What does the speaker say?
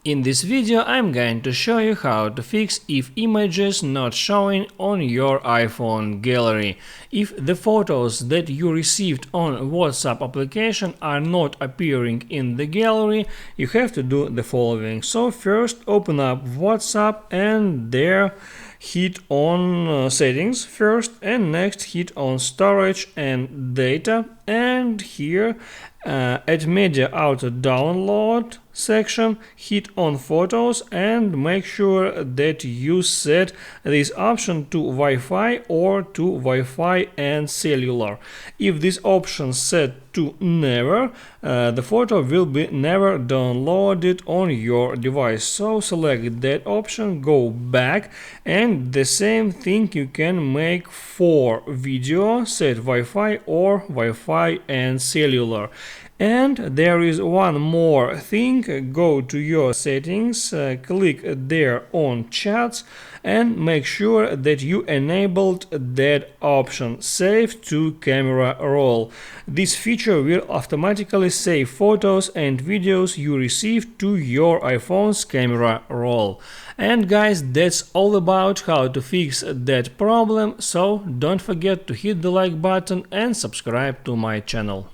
In this video I'm going to show you how to fix if images not showing on your iPhone gallery. If the photos that you received on WhatsApp application are not appearing in the gallery, you have to do the following. So first open up WhatsApp and there hit on settings first, and next hit on storage and data, and here at media auto download section hit on photos and make sure that you set this option to Wi-Fi or to Wi-Fi and cellular. If this option set to never, the photo will be never downloaded on your device. So select that option, go back, and the same thing you can make for video, set Wi-Fi or Wi-Fi and cellular. And there is one more thing, go to your settings, click there on chats and make sure that you enabled that option, save to camera roll. This feature will automatically save photos and videos you received to your iPhone's camera roll. And guys, that's all about how to fix that problem, so don't forget to hit the like button and subscribe to my channel.